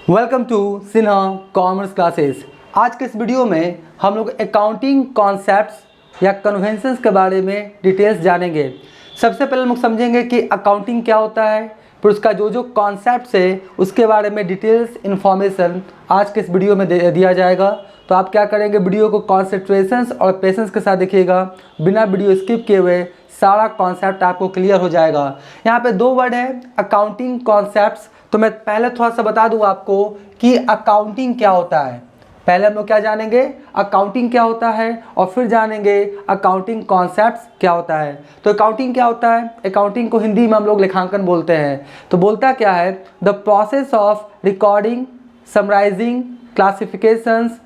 Welcome to Sinha commerce classes. आज के इस वीडियो में हम लोग अकाउंटिंग कॉन्सेप्ट्स या कन्वेंशंस के बारे में डिटेल्स जानेंगे। सबसे पहले हम लोग समझेंगे कि अकाउंटिंग क्या होता है, फिर उसका जो कॉन्सेप्ट्स है उसके बारे में डिटेल्स इन्फॉर्मेशन आज के इस वीडियो में दिया जाएगा। तो आप क्या करेंगे, वीडियो को कॉन्सेंट्रेशंस और पेशेंस के साथ देखिएगा, बिना वीडियो स्किप किए हुए सारा कॉन्सेप्ट आपको क्लियर हो जाएगा। यहाँ पे दो वर्ड है अकाउंटिंग कॉन्सेप्ट्स। तो मैं पहले थोड़ा सा बता दूं आपको कि अकाउंटिंग क्या होता है। पहले हम लोग क्या जानेंगे, अकाउंटिंग क्या होता है, और फिर जानेंगे अकाउंटिंग कॉन्सेप्ट्स क्या होता है। तो अकाउंटिंग क्या होता है, अकाउंटिंग को हिंदी में हम लोग लेखांकन बोलते हैं। तो बोलता क्या है, the process of recording, summarising, classifications,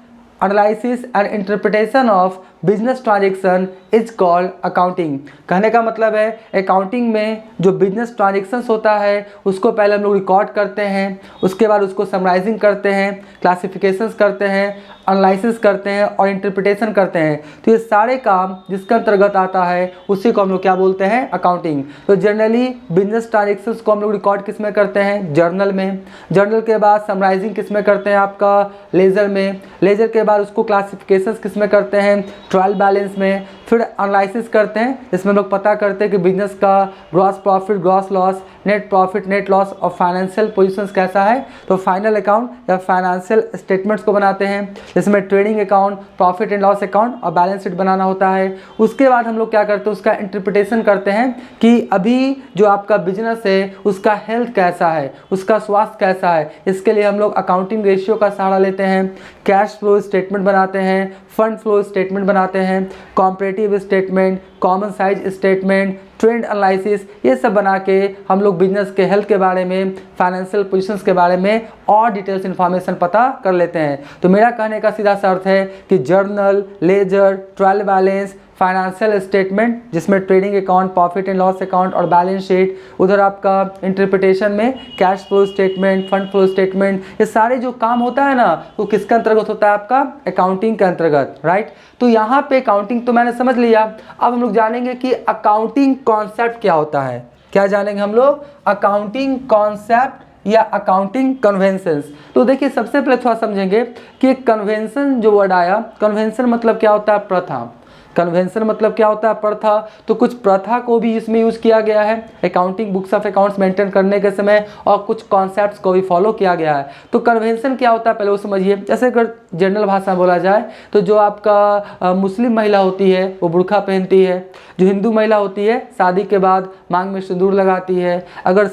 analysis and interpretation of business transaction is called accounting. कहने का मतलब है अकाउंटिंग में जो बिजनेस ट्रांजेक्शन्स होता है उसको पहले हम लोग रिकॉर्ड करते हैं, उसके बाद उसको समराइजिंग करते हैं, क्लासिफिकेशंस करते हैं, एनालिसिस करते हैं और इंटरप्रिटेशन करते हैं। तो ये सारे काम जिसके अंतर्गत आता है उसी को हम लोग क्या बोलते हैं, अकाउंटिंग। तो जनरली बिजनेस ट्रांजेक्शन्स को हम लोग रिकॉर्ड किस में करते हैं, जर्नल में। जर्नल के बाद समराइजिंग किस में करते हैं, आपका लेजर में। लेजर के बाद उसको क्लासिफिकेशंस किस में करते हैं, ट्रायल बैलेंस में। फिर एनालिसिस करते हैं, इसमें हम लोग पता करते हैं कि बिजनेस का gross profit, gross loss, net profit, net loss और फाइनेंशियल पोजीशंस कैसा है। तो फाइनल अकाउंट या फाइनेंशियल स्टेटमेंट्स को बनाते हैं, जिसमें trading account, profit and loss account और बैलेंस शीट बनाना होता है। उसके बाद हम लोग क्या करते हैं, उसका इंटरप्रिटेशन करते हैं कि अभी जो आपका बिजनेस है उसका हेल्थ कैसा है, उसका स्वास्थ्य कैसा है। इसके लिए हम लोग अकाउंटिंग रेशियो का सहारा लेते हैं, कैश फ्लो स्टेटमेंट बनाते हैं, फंड फ्लो स्टेटमेंट बनाते हैं, comparative statement, common size statement, trend analysis, ये सब बना के हम लोग बिजनेस के हेल्थ के बारे में, फाइनेंशियल पोजीशंस के बारे में और डिटेल्स इन्फॉर्मेशन पता कर लेते हैं। तो मेरा कहने का सीधा सा अर्थ है कि journal, ledger, trial balance, financial statement जिसमें trading account, profit and loss account और बैलेंस शीट, उधर आपका इंटरप्रिटेशन में cash flow statement, fund flow statement, ये सारे जो काम होता है ना वो किसके अंतर्गत होता है, आपका अकाउंटिंग के अंतर्गत, राइट। तो यहाँ पे अकाउंटिंग तो मैंने समझ लिया। अब हम लोग जानेंगे कि अकाउंटिंग कॉन्सेप्ट क्या होता है। क्या जानेंगे हम लोग, अकाउंटिंग कॉन्सेप्ट या अकाउंटिंग कन्वेंशंस। तो देखिए सबसे पहले थोड़ा समझेंगे कि कन्वेंशन जो वर्ड आया, कन्वेंशन मतलब क्या होता है, प्रथा। कन्वेंशन मतलब क्या होता है, प्रथा। तो कुछ प्रथा को भी इसमें यूज़ किया गया है accounting books of accounts maintain करने के समय, और कुछ कॉन्सेप्ट्स को भी फॉलो किया गया है। तो कन्वेंशन क्या होता है पहले वो समझिए। जैसे अगर जनरल भाषा बोला जाए तो जो आपका मुस्लिम महिला होती है वो बुर्का पहनती है, जो हिंदू महिला होती है शादी के बाद मांग में सिंदूर लगाती है, अगर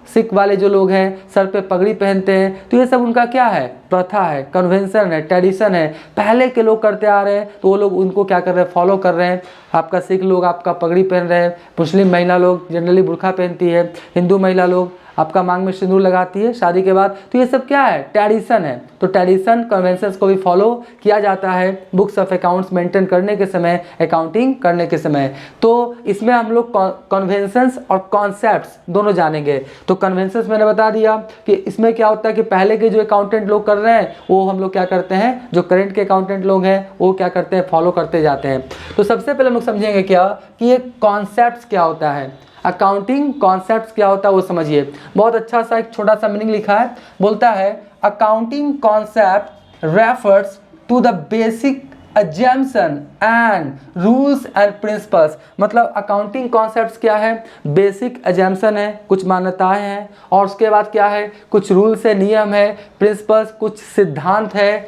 सिख वाले जो लोग हैं सर पे पगड़ी पहनते हैं। तो ये सब उनका क्या है, प्रथा है, कन्वेंशन है, ट्रेडिशन है, पहले के लोग करते आ रहे हैं तो वो लोग उनको क्या कर रहे हैं, फॉलो कर रहे हैं। आपका सिख लोग आपका पगड़ी पहन रहे हैं, मुस्लिम महिला लोग जनरली बुर्का पहनती है, हिंदू महिला लोग आपका मांग में सिंदूर लगाती है शादी के बाद। तो ये सब क्या है, ट्रेडिशन है। तो ट्रेडिशन कन्वेंशंस को भी फॉलो किया जाता है बुक्स ऑफ अकाउंट्स मेंटेन करने के समय, अकाउंटिंग करने के समय। तो इसमें हम लोग कन्वेंशंस और कॉन्सेप्ट्स दोनों जानेंगे। तो कन्वेंशंस मैंने बता दिया कि इसमें क्या होता है कि पहले के जो अकाउंटेंट लोग कर रहे हैं वो हम लोग क्या करते हैं, जो करंट के अकाउंटेंट लोग हैं वो क्या करते हैं, फॉलो करते जाते हैं। तो सबसे पहले हम लोग समझेंगे क्या कि ये कॉन्सेप्ट्स क्या होता है, अकाउंटिंग कॉन्सेप्ट्स क्या होता है वो समझिए। बहुत अच्छा सा एक छोटा सा मीनिंग लिखा है, बोलता है accounting concept refers to the basic assumption and rules and principles। मतलब अकाउंटिंग कॉन्सेप्ट्स क्या है, बेसिक assumption है, कुछ मान्यताएं हैं, और उसके बाद क्या है, कुछ रूल्स है, नियम है, प्रिंसिपल्स कुछ सिद्धांत है,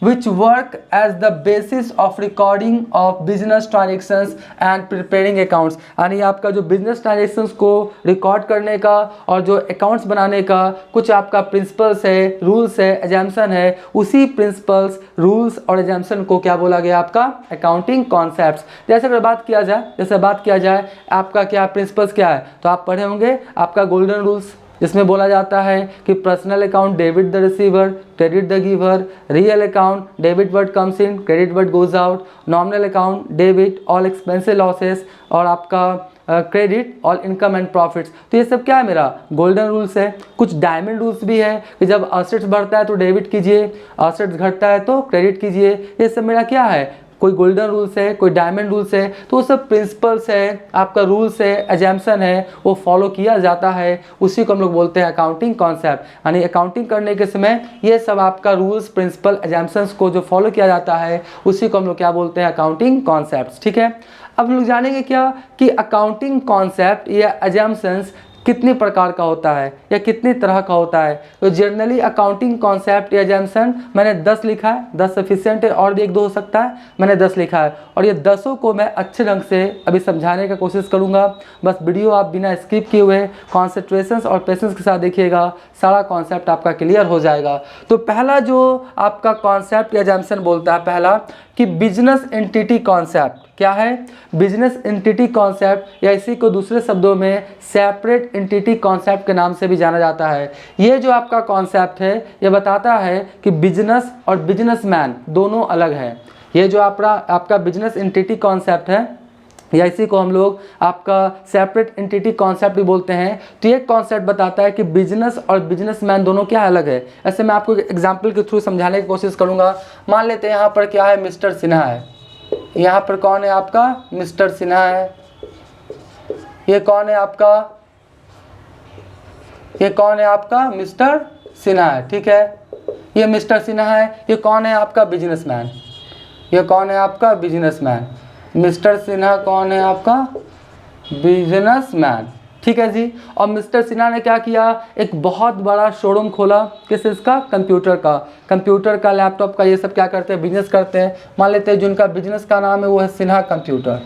which work as the basis of recording of business transactions and preparing accounts। यानी आपका जो बिजनेस ट्रांजेक्शन्स को रिकॉर्ड करने का और जो अकाउंट्स बनाने का कुछ आपका प्रिंसिपल्स है, रूल्स है, एजम्पशन है, उसी प्रिंसिपल्स, रूल्स और एजम्पशन को क्या बोला गया, आपका अकाउंटिंग कॉन्सेप्ट्स। जैसे अगर बात किया जाए आपका क्या प्रिंसिपल्स क्या है, तो आप पढ़े होंगे आपका गोल्डन रूल्स, जिसमें बोला जाता है कि personal account debit the receiver, credit the giver, real account debit what comes in, credit what goes out, nominal account debit all expenses losses, और आपका credit all income and profits. तो ये सब क्या है, मेरा गोल्डन रूल्स है। कुछ डायमंड रूल्स भी है कि जब असेट्स बढ़ता है तो डेबिट कीजिए, असेट्स घटता है तो क्रेडिट कीजिए। ये सब मेरा क्या है, कोई गोल्डन रूल्स है, कोई डायमंड रूल्स है, तो वो सब प्रिंसिपल्स है, आपका रूल्स है, एजम्पशन है, वो फॉलो किया जाता है, उसी को हम लोग बोलते हैं अकाउंटिंग कॉन्सेप्ट। यानी अकाउंटिंग करने के समय ये सब आपका रूल्स, प्रिंसिपल, एजम्पशंस को जो फॉलो किया जाता है उसी को हम लोग क्या बोलते हैं, अकाउंटिंग कॉन्सेप्ट। ठीक है, अब हम लोग जानेंगे क्या कि अकाउंटिंग कॉन्सेप्ट या एजम्पशंस कितने प्रकार का होता है या कितनी तरह का होता है। तो जनरली अकाउंटिंग कॉन्सेप्ट या एजम्पशन मैंने 10 लिखा है, 10 सफिशिएंट है, और भी 1-2 हो सकता है, मैंने 10 लिखा है, और ये 10 को मैं अच्छे ढंग से अभी समझाने का कोशिश करूंगा। बस वीडियो आप बिना स्किप किए हुए कॉन्सेंट्रेशन और पेशेंस के साथ देखिएगा, सारा कॉन्सेप्ट आपका क्लियर हो जाएगा। तो पहला जो आपका कॉन्सेप्ट या एजम्पशन बोलता है, पहला कि बिजनेस एंटिटी कॉन्सेप्ट। क्या है? बिजनेस एंटिटी कॉन्सेप्ट, या इसी को दूसरे शब्दों में सेपरेट एंटिटी कॉन्सेप्ट के नाम से भी जाना जाता है। ये जो आपका कॉन्सेप्ट है ये बताता है कि बिजनेस और बिजनेसमैन दोनों अलग है। ये जो आपका बिजनेस एंटिटी कॉन्सेप्ट है, या इसी को हम लोग आपका सेपरेट एंटिटी कॉन्सेप्ट भी बोलते हैं। तो ये कॉन्सेप्ट बताता है कि बिजनेस और बिजनेसमैन दोनों क्या अलग है। ऐसे मैं आपको एग्जांपल के थ्रू समझाने की कोशिश करूंगा। मान लेते हैं यहाँ पर क्या है, मिस्टर सिन्हा है। यहाँ पर कौन है आपका? मिस्टर सिन्हा है। ये कौन है आपका? ये कौन है आपका? मिस्टर सिन्हा है। ठीक है, ये मिस्टर सिन्हा है। ये कौन है आपका? बिजनेसमैन। ये कौन है आपका? बिजनेसमैन। मिस्टर सिन्हा कौन है आपका? बिजनेसमैन। ठीक है जी। और मिस्टर सिन्हा ने क्या किया, एक बहुत बड़ा शोरूम खोला। किस इसका? कंप्यूटर का। कंप्यूटर का, लैपटॉप का, ये सब क्या करते हैं, बिजनेस करते हैं। मान लेते हैं जिनका बिजनेस का नाम है वो है सिन्हा कंप्यूटर।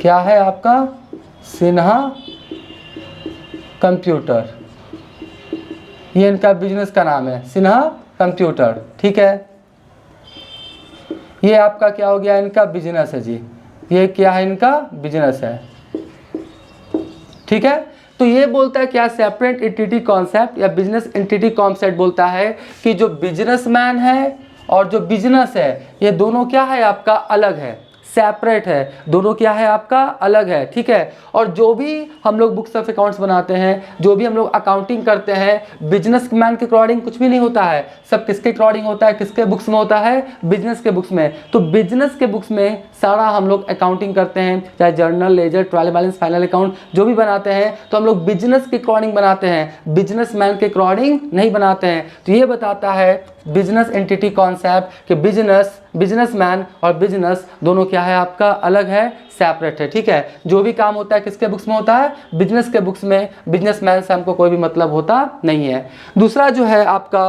क्या है आपका? सिन्हा कंप्यूटर। ये इनका बिजनेस का नाम है, सिन्हा कंप्यूटर। ठीक है, ये आपका क्या हो गया, इनका बिजनेस है जी। ये क्या है, इनका बिजनेस है। ठीक है, तो ये बोलता है क्या, सेपरेट एंटिटी कॉन्सेप्ट या बिजनेस एंटिटी कॉन्सेप्ट बोलता है कि जो बिजनेसमैन है और जो बिजनेस है ये दोनों क्या है आपका, अलग है, सेपरेट है, दोनों क्या है आपका, अलग है। ठीक है, और जो भी हम लोग बुक्स ऑफ अकाउंट्स बनाते हैं, जो भी हम लोग अकाउंटिंग करते हैं, बिजनेसमैन के अकॉर्डिंग कुछ भी नहीं होता है। सब किसके अकॉर्डिंग होता है, किसके बुक्स में होता है, बिजनेस के बुक्स में। तो बिजनेस के बुक्स में सारा हम लोग अकाउंटिंग करते हैं, चाहे journal, ledger, trial balance, final account जो भी बनाते हैं, तो हम लोग बिजनेस के अकॉर्डिंग बनाते हैं, बिजनेसमैन के अकॉर्डिंग नहीं बनाते हैं। तो ये बताता है बिजनेस एंटिटी कॉन्सेप्ट कि बिजनेसमैन और बिजनेस दोनों क्या है आपका, अलग है, सेपरेट है। ठीक है, जो भी काम होता है किसके बुक्स में होता है, बिजनेस के बुक्स में। बिजनेसमैन से हमको कोई भी मतलब होता नहीं है। दूसरा जो है आपका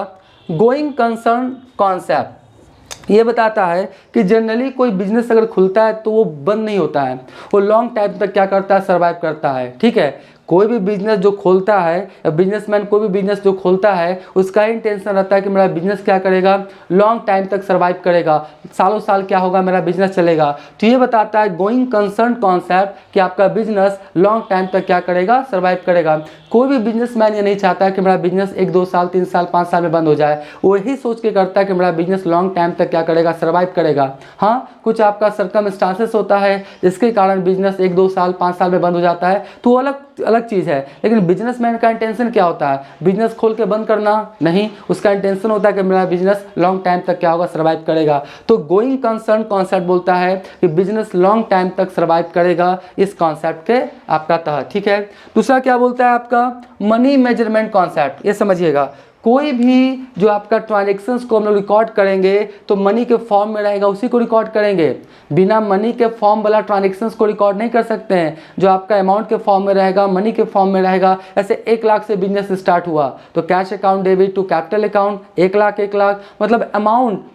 गोइंग कंसर्न कॉन्सेप्ट, ये बताता है कि जनरली कोई बिजनेस अगर खुलता है तो वो बंद नहीं होता है, वो लॉन्ग टाइम तक क्या करता है, सर्वाइव करता है। ठीक है, कोई भी बिजनेस जो खोलता है या बिजनेसमैन कोई भी बिजनेस जो खोलता है उसका ही इंटेंशन रहता है कि मेरा बिजनेस क्या करेगा, लॉन्ग टाइम तक सर्वाइव करेगा, सालों साल क्या होगा, मेरा बिजनेस चलेगा। तो ये बताता है गोइंग कंसर्न कॉन्सेप्ट कि आपका बिजनेस लॉन्ग टाइम तक क्या करेगा, सर्वाइव करेगा। कोई भी बिजनेसमैन ये नहीं चाहता है कि मेरा बिजनेस 1-2 साल, 3 साल, 5 साल में बंद हो जाए। वो यही सोच के करता है कि मेरा बिजनेस लॉन्ग टाइम तक क्या करेगा, सर्वाइव करेगा। हाँ, कुछ आपका सर्कमस्टांसेस होता है जिसके कारण बिजनेस 1-2 साल, 5 साल में बंद हो जाता है, तो अलग चीज़ है। लेकिन बिजनेसमैन का इंटेंशन क्या होता है, बिजनेस खोल के बंद करना नहीं, उसका इंटेंशन होता है कि मेरा बिजनेस लॉन्ग टाइम तक क्या होगा, सर्वाइव करेगा। तो गोइंग कंसर्न कॉन्सेप्ट बोलता है कि बिजनेस लॉन्ग टाइम तक सर्वाइव करेगा इस कॉन्सेप्ट के आपका तहत। ठीक है, दूसरा क्या बोलता है आपका मनी मेजरमेंट कॉन्सेप्ट। ये समझिएगा, कोई भी जो आपका ट्रांजेक्शन्स को हम लोग रिकॉर्ड करेंगे तो मनी के फॉर्म में रहेगा, उसी को रिकॉर्ड करेंगे। बिना मनी के फॉर्म वाला ट्रांजेक्शन्स को रिकॉर्ड नहीं कर सकते हैं। जो आपका अमाउंट के फॉर्म में रहेगा, मनी के फॉर्म में रहेगा। ऐसे 1 लाख से बिजनेस स्टार्ट हुआ तो cash account debit to capital account 1 lakh मतलब अमाउंट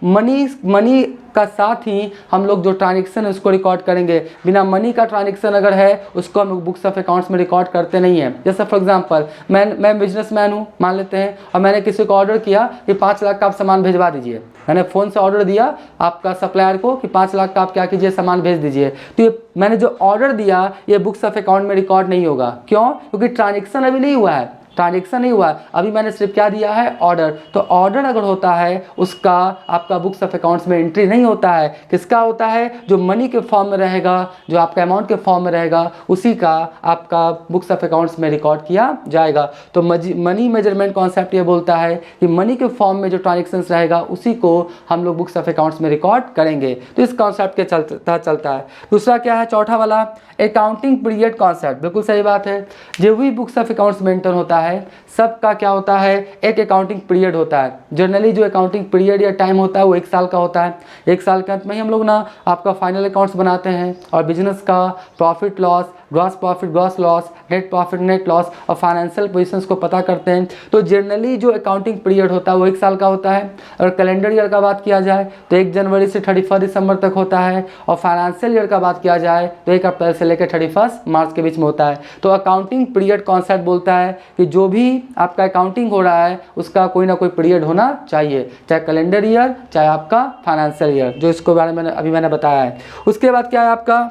मनी का साथ ही हम लोग जो ट्रांजेक्शन है उसको रिकॉर्ड करेंगे। बिना मनी का ट्रांजेक्शन अगर है उसको हम लोग बुक्स ऑफ अकाउंट्स में रिकॉर्ड करते नहीं है। जैसे फॉर एग्जांपल मैं बिजनेसमैन हूँ मान लेते हैं, और मैंने किसी को ऑर्डर किया कि 5 लाख का आप सामान भेजवा दीजिए। मैंने फ़ोन से ऑर्डर दिया आपका सप्लायर को कि 5 लाख का आप क्या कीजिए, सामान भेज दीजिए। तो ये मैंने जो ऑर्डर दिया ये बुक्स ऑफ अकाउंट में रिकॉर्ड नहीं होगा। क्यों? क्योंकि ट्रांजेक्शन अभी नहीं हुआ है। ट्रांजेक्शन नहीं हुआ है, अभी मैंने सिर्फ क्या दिया है, ऑर्डर। तो ऑर्डर अगर होता है उसका आपका बुक्स ऑफ अकाउंट्स में एंट्री नहीं होता है। किसका होता है, जो मनी के फॉर्म में रहेगा, जो आपका अमाउंट के फॉर्म में रहेगा, उसी का आपका बुक्स ऑफ अकाउंट्स में रिकॉर्ड किया जाएगा। तो मनी मेजरमेंट कॉन्सेप्ट ये बोलता है कि मनी के फॉर्म में जो ट्रांजेक्शन्स रहेगा उसी को हम लोग बुक्स ऑफ अकाउंट्स में रिकॉर्ड करेंगे। तो इस कॉन्सेप्ट के चलता है। दूसरा क्या है, चौथा वाला अकाउंटिंग पीरियड कॉन्सेप्ट। बिल्कुल सही बात है, जो भी बुक्स ऑफ अकाउंट्स मेंटेन होता है सबका क्या होता है, एक अकाउंटिंग पीरियड होता है। जनरली जो अकाउंटिंग पीरियड या टाइम होता है वो 1 साल का होता है। 1 साल के अंत में ही हम लोग ना आपका फाइनल अकाउंट्स बनाते हैं और बिजनेस का profit loss, gross profit gross loss, net profit net loss और फाइनेंशियल पोजीशंस को पता करते हैं। तो जनरली जो अकाउंटिंग पीरियड होता है वो 1 साल का होता है। और कैलेंडर ईयर का बात किया जाए तो 1 जनवरी से 31 दिसंबर तक होता है। और फाइनेंशियल ईयर का बात किया जाए तो 1 अप्रैल से लेकर 31 मार्च के बीच में होता है। तो अकाउंटिंग पीरियड कॉन्सेप्ट बोलता है कि जो भी आपका अकाउंटिंग हो रहा है उसका कोई ना कोई पीरियड होना चाहिए, चाहे कैलेंडर ईयर चाहे आपका फाइनेंशियल ईयर, जो इसको बारे में अभी मैंने बताया है। उसके बाद क्या है आपका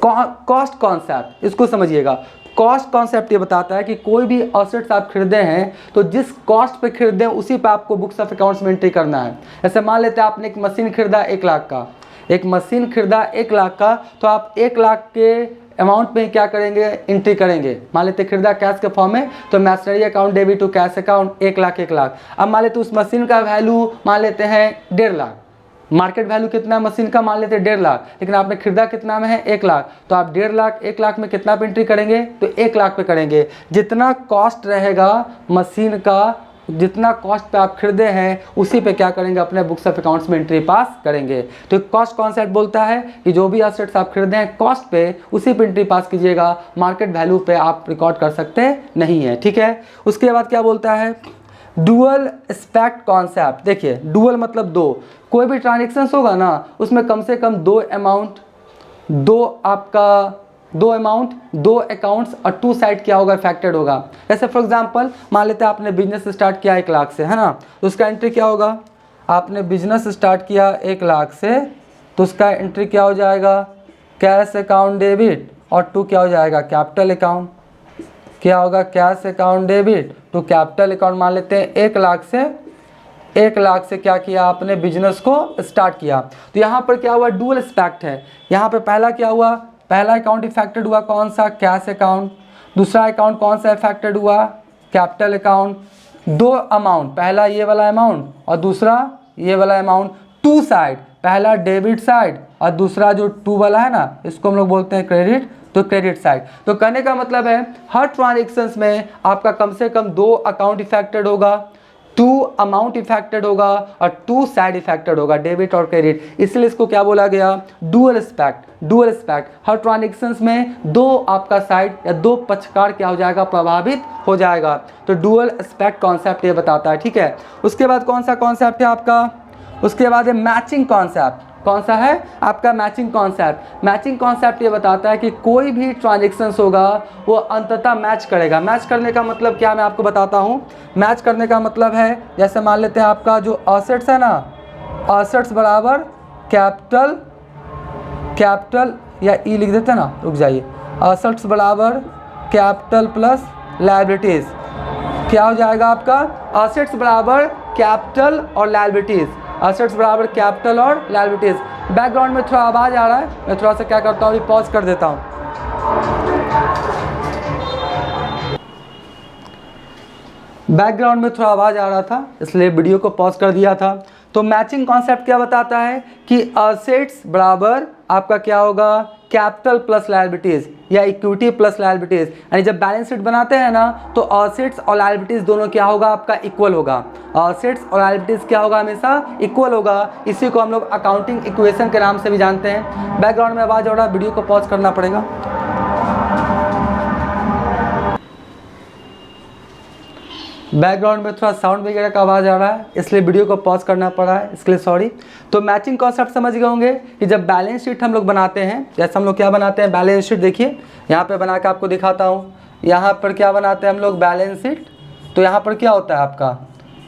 कॉस्ट कॉन्सेप्ट। इसको समझिएगा, कॉस्ट कॉन्सेप्ट ये बताता है कि कोई भी एसेट्स आप खरीदे हैं तो जिस कॉस्ट पे खरीदे हैं उसी पे आपको बुक्स ऑफ अकाउंट्स में एंट्री करना है। जैसे मान लेते हैं आपने एक मशीन खरीदा 1 लाख का, एक मशीन खरीदा 1 लाख का, तो आप 1 लाख के अमाउंट में क्या करेंगे, एंट्री करेंगे। मान लेते खरीदा कैश के फॉर्म में तो machinery account debit to cash account 1 lakh 1 lakh. अब मान लेते उस मशीन का वैल्यू मान लेते हैं 1.5 लाख, मार्केट वैल्यू कितना है मशीन का, मान लेते हैं 1.5 लाख, लेकिन आपने खरीदा कितना में है 1 लाख। तो आप 1.5 लाख 1 लाख में कितना पे एंट्री करेंगे, तो 1 लाख पे करेंगे। जितना कॉस्ट रहेगा मशीन का, जितना कॉस्ट पे आप खरीदे हैं उसी पे क्या करेंगे, अपने बुक्स ऑफ अकाउंट्स में एंट्री पास करेंगे। तो कॉस्ट कॉन्सेप्ट बोलता है कि जो भी एसेट्स आप खरीदे हैं कॉस्ट पे उसी पे एंट्री पास कीजिएगा, मार्केट वैल्यू पे आप रिकॉर्ड कर सकते नहीं है। ठीक है, उसके बाद क्या बोलता है, डुअल एस्पेक्ट कॉन्सेप्ट। देखिए डुअल मतलब दो, कोई भी ट्रांजेक्शन्स होगा ना उसमें कम से कम दो अकाउंट्स और 2 साइड क्या होगा, इफेक्टेड होगा। जैसे फॉर एग्जांपल मान लेते हैं आपने बिजनेस स्टार्ट किया 1 लाख से, है ना, तो उसका एंट्री क्या होगा, आपने बिजनेस स्टार्ट किया 1 लाख से तो उसका एंट्री क्या हो जाएगा, कैश अकाउंट डेबिट, और 2 क्या हो जाएगा, कैपिटल अकाउंट। क्या होगा, cash account debit to capital account. मान लेते हैं 1 लाख से क्या किया आपने, बिजनेस को स्टार्ट किया। तो यहाँ पर क्या हुआ, डुअल एस्पेक्ट है। यहाँ पे पहला क्या हुआ, पहला अकाउंट इफेक्टेड हुआ कौन सा, कैश अकाउंट। दूसरा अकाउंट कौन सा इफेक्टेड हुआ, कैपिटल अकाउंट। 2 अमाउंट, पहला ये वाला अमाउंट और दूसरा ये वाला अमाउंट, 2 साइड, पहला डेबिट साइड और दूसरा जो 2 वाला है ना इसको हम लोग बोलते हैं क्रेडिट, तो क्रेडिट साइड। तो कहने का मतलब है हर ट्रांजेक्शन्स में आपका कम से कम 2 अकाउंट इफेक्टेड होगा, 2 अमाउंट इफेक्टेड होगा और 2 साइड इफेक्टेड होगा, डेबिट और क्रेडिट। इसलिए इसको क्या बोला गया, डुअल एस्पेक्ट। हर ट्रांजेक्शन्स में 2 आपका साइड या 2 पक्षकार क्या हो जाएगा, प्रभावित हो जाएगा। तो डुअल एस्पेक्ट कॉन्सेप्ट ये बताता है। ठीक है, उसके बाद कौन सा कॉन्सेप्ट है आपका, उसके बाद है मैचिंग कॉन्सेप्ट। कौन सा है आपका, मैचिंग कॉन्सेप्ट। मैचिंग कॉन्सेप्ट ये बताता है कि कोई भी ट्रांजेक्शन्स होगा वो अंततः मैच करेगा। मैच करने का मतलब क्या, मैं आपको बताता हूँ। मैच करने का मतलब है, जैसे मान लेते हैं आपका जो एसेट्स है ना, एसेट्स बराबर कैपिटल या ई लिख देते हैं ना, रुक जाइए, एसेट्स बराबर कैपिटल प्लस लायबिलिटीज़। क्या हो जाएगा आपका, एसेट्स बराबर कैपिटल और लायबिलिटीज़, एसेट्स बराबर कैपिटल और लायबिलिटीज़। बैकग्राउंड में थोड़ा आवाज़ आ रहा है, मैं थोड़ा सा क्या करता हूँ, अभी पॉज कर देता हूँ। बैकग्राउंड में थोड़ा आवाज़ आ रहा था इसलिए वीडियो को पॉज कर दिया था। तो मैचिंग कॉन्सेप्ट क्या बताता है कि एसेट्स बराबर आपका क्या होगा, कैपिटल प्लस लायबिलिटीज़ या इक्विटी प्लस लायबिलिटीज़। यानी जब बैलेंस शीट बनाते हैं ना तो एसेट्स और लायबिलिटीज़ दोनों क्या होगा, आपका इक्वल होगा। एसेट्स और लायबिलिटीज़ क्या होगा, हमेशा इक्वल होगा। इसी को हम लोग अकाउंटिंग इक्वेशन के नाम से भी जानते हैं। बैकग्राउंड में आवाज़ हो रहा है, वीडियो को पॉज करना पड़ेगा। बैकग्राउंड में थोड़ा साउंड वगैरह का आवाज़ आ रहा है इसलिए वीडियो को पॉज करना पड़ा है, इसके लिए सॉरी। तो मैचिंग कॉन्सेप्ट समझ गए होंगे कि जब बैलेंस शीट हम लोग बनाते हैं, जैसे हम लोग क्या बनाते हैं, बैलेंस शीट। देखिए यहाँ पे बना के आपको दिखाता हूँ। यहाँ पर क्या बनाते हैं हम लोग, बैलेंस शीट। तो यहाँ पर क्या होता है आपका,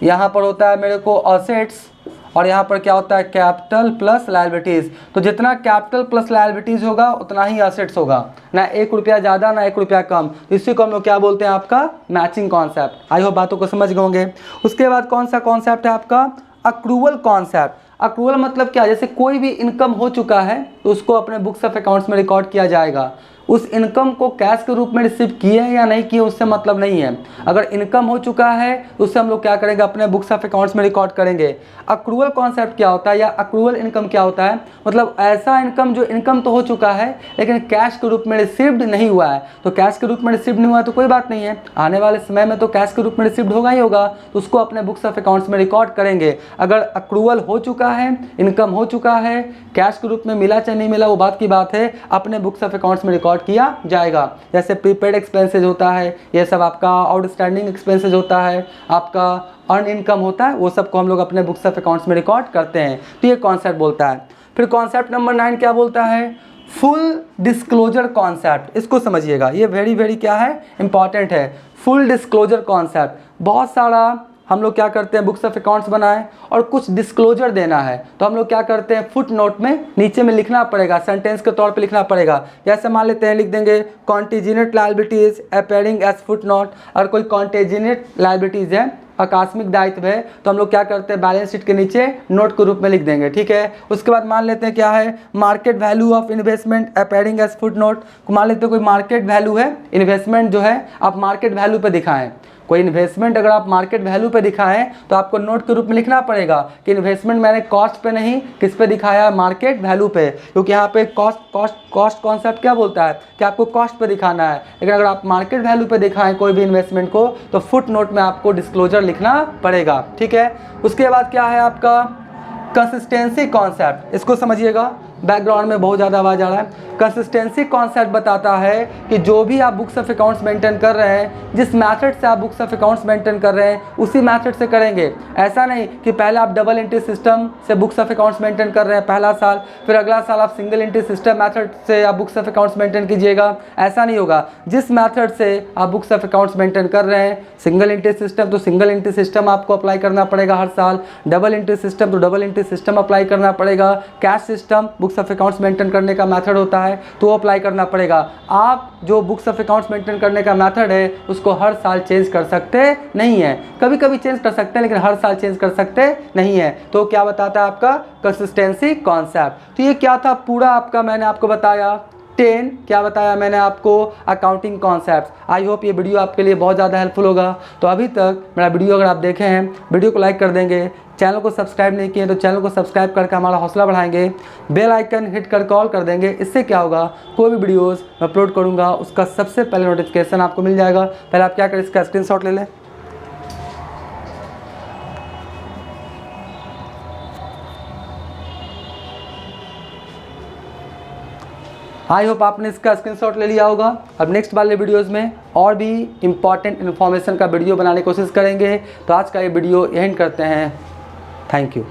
यहाँ पर होता है मेरे को एसेट्स और यहाँ पर क्या होता है कैपिटल प्लस लायबिलिटीज़। तो जितना कैपिटल प्लस लायबिलिटीज़ होगा उतना ही असेट्स होगा, ना 1 रुपया ज़्यादा ना 1 रुपया कम। तो इसी को हम लोग क्या बोलते हैं आपका मैचिंग कॉन्सेप्ट। आई होप बातों को समझ गए होंगे। उसके बाद कौन सा कॉन्सेप्ट है आपका अक्रूवल कॉन्सेप्ट। अक्रूवल मतलब क्या, जैसे कोई भी इनकम हो चुका है तो उसको अपने बुक्स ऑफ अकाउंट्स में रिकॉर्ड किया जाएगा। उस इनकम को कैश के रूप में रिसीव किए या नहीं किए उससे मतलब नहीं है। अगर इनकम हो चुका है तो उससे हम लोग क्या करेंगे अपने बुक्स ऑफ अकाउंट्स में रिकॉर्ड करेंगे। अक्रूवल कॉन्सेप्ट क्या होता है या अक्रूवल इनकम क्या होता है, मतलब ऐसा इनकम जो इनकम तो हो चुका है लेकिन कैश के रूप में रिसीव्ड नहीं हुआ है। तो कैश के रूप में रिसीव्ड नहीं हुआ है तो कोई बात नहीं है, आने वाले समय में तो कैश के रूप में रिसीव्ड होगा ही होगा, तो उसको अपने बुक्स ऑफ अकाउंट्स में रिकॉर्ड करेंगे। अगर अक्रूवल हो चुका है, इनकम हो चुका है, कैश के रूप में मिला चाहे नहीं मिला वो बात की बात है, अपने बुक्स ऑफ अकाउंट्स में रिकॉर्ड किया जाएगा। जैसे प्रीपेड एक्सपेंसेज होता है, ये सब आपका आउटस्टैंडिंग एक्सपेंसेज होता है, आपका अर्न इनकम होता है, वो सब को हम लोग अपने बुक्स ऑफ अकाउंट्स में रिकॉर्ड करते हैं। तो ये कॉन्सेप्ट बोलता है। फिर कॉन्सेप्ट नंबर 9 क्या बोलता है, फुल डिस्क्लोजर कॉन्सेप्ट। इसको समझिएगा, ये वेरी क्या है, इंपॉर्टेंट है। फुल डिस्क्लोजर कॉन्सेप्ट, बहुत सारा हम लोग क्या करते हैं बुक्स ऑफ अकाउंट्स बनाएं और कुछ डिस्क्लोजर देना है तो हम लोग क्या करते हैं फुट नोट में नीचे में लिखना पड़ेगा, सेंटेंस के तौर पे लिखना पड़ेगा। जैसे मान लेते हैं लिख देंगे contingent liabilities appearing as footnote. अगर कोई कॉन्टीजेंट लायबिलिटीज है, आकस्मिक दायित्व है, तो हम लोग क्या करते हैं बैलेंस शीट के नीचे नोट के रूप में लिख देंगे, ठीक है। उसके बाद मान लेते हैं क्या है market value of investment appearing as footnote. मान लेते हैं कोई मार्केट वैल्यू है, इन्वेस्टमेंट जो है आप मार्केट वैल्यू पे दिखाएं। कोई इन्वेस्टमेंट अगर आप मार्केट वैल्यू पे दिखाएं तो आपको नोट के रूप में लिखना पड़ेगा कि इन्वेस्टमेंट मैंने कॉस्ट पे नहीं किस पे दिखाया है, मार्केट वैल्यू पे, क्योंकि यहाँ पे कॉस्ट कॉन्सेप्ट क्या बोलता है कि आपको कॉस्ट पे दिखाना है। लेकिन अगर आप मार्केट वैल्यू पे दिखाएं कोई भी इन्वेस्टमेंट को तो फुट नोट में आपको डिस्क्लोजर लिखना पड़ेगा, ठीक है। उसके बाद क्या है आपका कंसिस्टेंसी कॉन्सेप्ट। इसको समझिएगा, बैकग्राउंड में बहुत ज़्यादा आवाज़ आ रहा है। कंसिस्टेंसी कॉन्सेप्ट बताता है कि जो भी आप बुक्स ऑफ अकाउंट्स मेंटेन कर रहे हैं, जिस मेथड से आप बुक्स ऑफ अकाउंट्स मेंटेन कर रहे हैं उसी मेथड से करेंगे। ऐसा नहीं कि पहले आप डबल एंट्री सिस्टम से बुक्स ऑफ अकाउंट्स मेंटेन कर रहे हैं पहला साल, फिर अगला साल आप सिंगल एंट्री सिस्टम मेथड से आप बुक्स ऑफ अकाउंट्स मेंटेन कीजिएगा। ऐसा नहीं होगा। जिस मेथड से आप बुक्स ऑफ अकाउंट्स मेंटेन कर रहे हैं, सिंगल एंट्री सिस्टम तो सिंगल एंट्री सिस्टम आपको अप्लाई करना पड़ेगा हर साल, डबल एंट्री सिस्टम तो डबल एंट्री सिस्टम अप्लाई करना पड़ेगा, cash system books of accounts maintain करने का मेथड होता है तो वो अप्लाई करना पड़ेगा। आप जो बुक्स ऑफ अकाउंट्स मेंटेन करने का मेथड है उसको हर साल चेंज कर सकते नहीं है, कभी कभी चेंज कर सकते हैं लेकिन हर साल चेंज कर सकते नहीं है। तो क्या बताता है आपका कंसिस्टेंसी कॉन्सेप्ट। तो ये क्या था पूरा आपका, मैंने आपको बताया 10 क्या बताया मैंने आपको अकाउंटिंग कॉन्सेप्ट। आई होप ये वीडियो आपके लिए बहुत ज़्यादा हेल्पफुल होगा। तो अभी तक मेरा वीडियो अगर आप देखे हैं, वीडियो को लाइक कर देंगे, चैनल को सब्सक्राइब नहीं किए तो चैनल को सब्सक्राइब करके हमारा हौसला बढ़ाएंगे, बेल आइकन हिट कर कॉल कर देंगे। इससे क्या होगा, कोई भी वीडियोस मैं अपलोड करूंगा उसका सबसे पहले नोटिफिकेशन आपको मिल जाएगा। पहले आप क्या करें, इसका स्क्रीनशॉट ले लें। आई होप आपने इसका स्क्रीनशॉट ले लिया होगा। अब नेक्स्ट वाले वीडियोस में और भी इंपॉर्टेंट इन्फॉर्मेशन का वीडियो बनाने की कोशिश करेंगे। तो आज का ये वीडियो एंड करते हैं। Thank you.